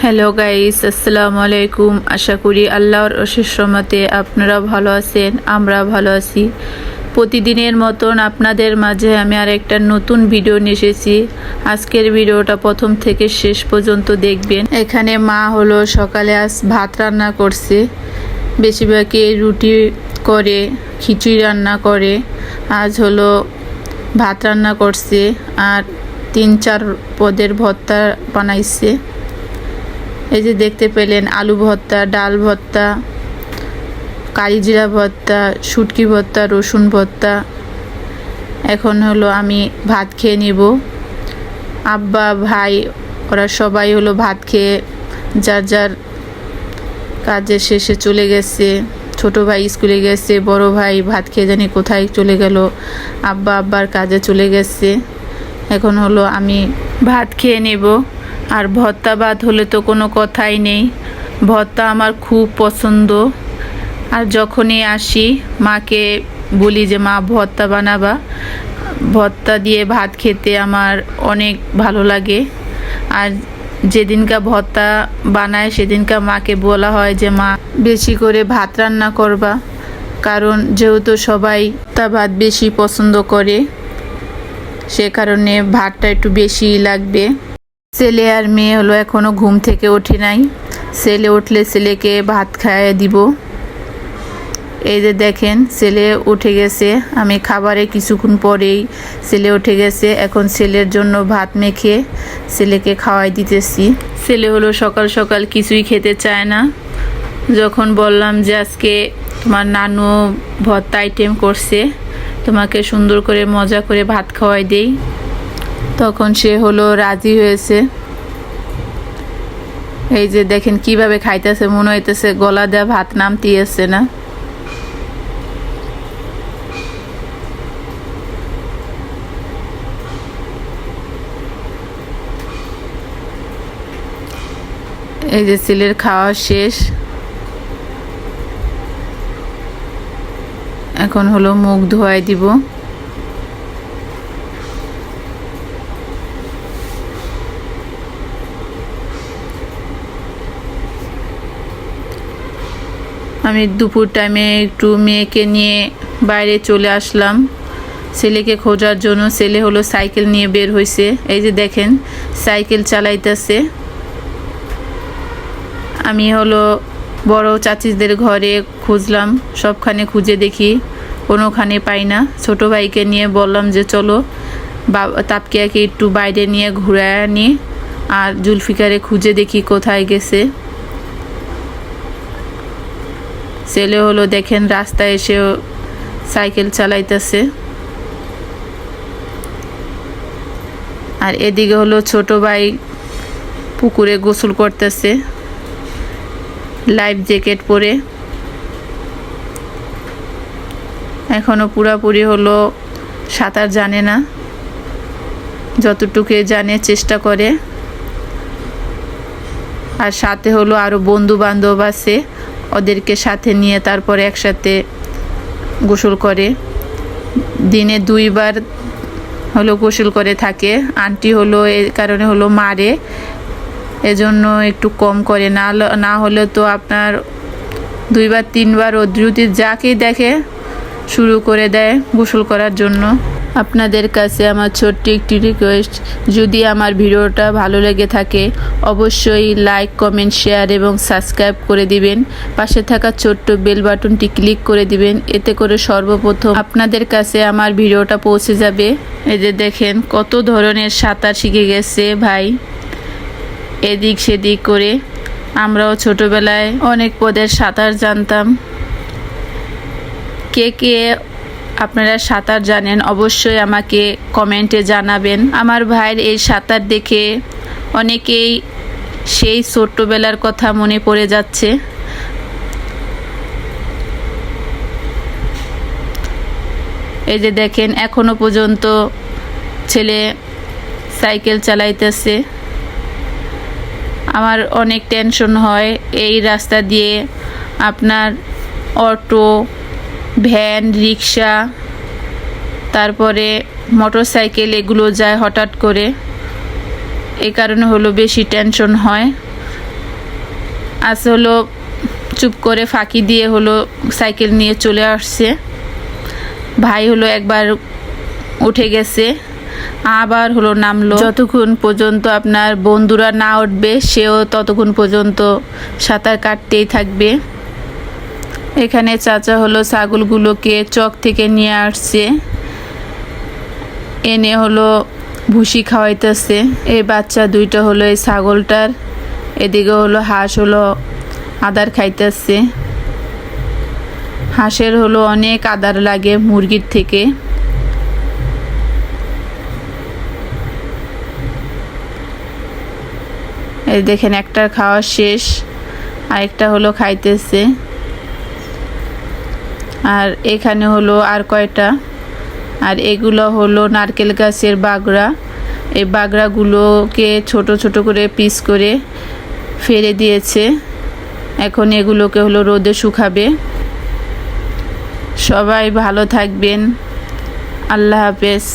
Hello guys, আসসালামু আলাইকুম। আশা করি আল্লাহর অশেষ রহমতে আপনারা ভালো আছেন, আমরা ভালো আছি। প্রতিদিনের মতন আপনাদের মাঝে আমি আর একটা নতুন ভিডিও নিয়ে এসেছি। আজকের ভিডিওটা প্রথম থেকে শেষ পর্যন্ত দেখবেন। এখানে মা হলো সকালে আজ ভাত রান্না করছে, বেশিরভাগই রুটি করে, খিচুড়ি রান্না করে। আজ হলো ভাত রান্না করছে আর 3-4 পদের ভর্তা বানাইছে। এই যে দেখতে পেলেন আলু ভর্তা, ডাল ভর্তা, কালিজিরা ভর্তা, শুটকি ভর্তা, রসুন ভর্তা। এখন হলো আমি ভাত খেয়ে নিব। আব্বা, ভাই ওরা সবাই হলো ভাত খেয়ে যার যার কাজের শেষে চলে গেছে। ছোট ভাই স্কুলে গেছে, বড় ভাই ভাত খেয়ে জানি কোথায় চলে গেল। আব্বার কাজে চলে গেছে। এখন হলো আমি ভাত খেয়ে নেব। আর ভর্তা ভাত হলে তো কোনো কথাই নেই, ভর্তা আমার খুব পছন্দ। আর যখনই আসি মাকে বলি যে মা ভর্তা বানাবা, ভর্তা দিয়ে ভাত খেতে আমার অনেক ভালো লাগে। আর যেদিনকা ভর্তা বানায় সেদিনকা মাকে বলা হয় যে মা বেশি করে ভাত রান্না করবা, কারণ যেহেতু সবাই ভর্তা ভাত বেশি পছন্দ করে, সে কারণে ভাতটা একটু বেশি লাগবে। ছেলে আর মেয়ে হলো এখনো ঘুম থেকে ওঠে নাই। ছেলে উঠলে ছেলেকে ভাত খাইয়ে দিব। এই যে দেখেন ছেলে উঠে গেছে, আমি খাবারে কিছুক্ষণ পরেই ছেলে উঠে গেছে। এখন ছেলের জন্য ভাত মেখে ছেলেকে খাওয়াই দিতেছি। ছেলে হলো সকাল সকাল কিছুই খেতে চায় না। যখন বললাম যে আজকে তোমার নানু ভর্তা আইটেম করছে, তোমাকে সুন্দর করে মজা করে ভাত খাওয়াই দেই, তখন সে হলো রাজি হয়েছে। এই যে দেখেন কিভাবে খাইতেছে, মনে হইতেছে গলা দেওয়া ভাত নামতেছে না। এই যে ছেলের খাওয়া শেষ, এখন হলো মুখ ধোয়াই দিব। আমি দুপুর টাইমে একটু মেয়েকে নিয়ে বাইরে চলে আসলাম ছেলেকে খোঁজার জন্য। ছেলে হলো সাইকেল নিয়ে বের হয়েছে। এই যে দেখেন সাইকেল চালাইতেছে। আমি হলো বড় চাচিদের ঘরে খুঁজলাম, সবখানে খুঁজে দেখি কোনোখানে পাই না। ছোট ভাইকে নিয়ে বললাম যে চলো তাপকিয়াকে একটু বাইরে নিয়ে ঘুরে আনি, আর জুলফিকারে খুঁজে দেখি কোথায় গেছে। ছেলে হলো দেখেন রাস্তায় এসে সাইকেল চালাইতেছে। আর এদিকে হলো ছোট ভাই পুকুরে গোসল করতেছে লাইফ জ্যাকেট পরে। এখনো পুরাপুরি হলো সাঁতার জানে না, যতটুকু জানে চেষ্টা করে। আর সাথে হলো আরো বন্ধু বান্ধব আছে, ওদেরকে সাথে নিয়ে তারপরে একসাথে গোসল করে। দিনে 2 বার হলো গোসল করে থাকে। আন্টি হলো এই কারণে হলো মারে, এজন্য একটু কম করে, না হলে তো আপনার 2 বার 3 বার ও যদি যাকে দেখে শুরু করে দেয় গোসল করার জন্য। আপনাদের কাছে আমার ছোট্ট একটি রিকোয়েস্ট, যদি আমার ভিডিওটা ভালো লেগে থাকে অবশ্যই লাইক, কমেন্ট, শেয়ার এবং সাবস্ক্রাইব করে দিবেন। পাশে থাকা ছোট্ট বেল বাটনটি ক্লিক করে দিবেন, এতে করে সর্বপ্রথম আপনাদের কাছে আমার ভিডিওটা পৌঁছে যাবে। এই যে দেখেন কত ধরনের সাঁতার শিখে গেছে ভাই, এদিক সেদিক করে। আমরাও ছোটবেলায় অনেক পদের সাঁতার জানতাম। কে কে আপনারা সাঁতার জানেন অবশ্যই আমাকে কমেন্টে জানাবেন। আমার ভাইয়ের এই সাঁতার দেখে অনেকেই সেই ছোট্টবেলার কথা মনে পড়ে যাচ্ছে। এই যে দেখেন এখনো পর্যন্ত ছেলে সাইকেল চালাইতেছে। আমার অনেক টেনশন হয়, এই রাস্তা দিয়ে আপনার অটো, ভ্যান, রিক্সা, তারপরে মোটরসাইকেল এগুলো যায় হঠাৎ করে, এই কারণে হলো বেশি টেনশন হয়। আছে হলো চুপ করে ফাঁকি দিয়ে হলো সাইকেল নিয়ে চলে আসছে। ভাই হলো একবার উঠে গেছে, আবার হলো নামলো। যতক্ষণ পর্যন্ত আপনার বন্ধুরা না উঠবে সেও ততক্ষণ পর্যন্ত সাঁতার কাটতেই থাকবে। এখানে চাচা হলো ছাগলগুলোকে চক থেকে নিয়ে আসছে, এনে হলো ভুসি খাওয়াইতেছে। এই বাচ্চা দুইটা হলো এই ছাগলটার, এদিকে হলো হাঁস হলো আদার খাইতেছে। হাঁসের হলো অনেক আদার লাগে মুরগির থেকে। এই দেখেন একটা খাওয়া শেষ, আরেকটা হলো খাইতেছে। আর এখানে হলো আর কয়টা, আর এগুলো হলো নারকেল গাছের বাগড়া। এই বাগড়াগুলোকে ছোট ছোট করে পিস করে ফেলে দিয়েছে, এখন এগুলোকে হলো রোদে শুকাবে। সবাই ভালো থাকবেন, আল্লাহ হাফেজ।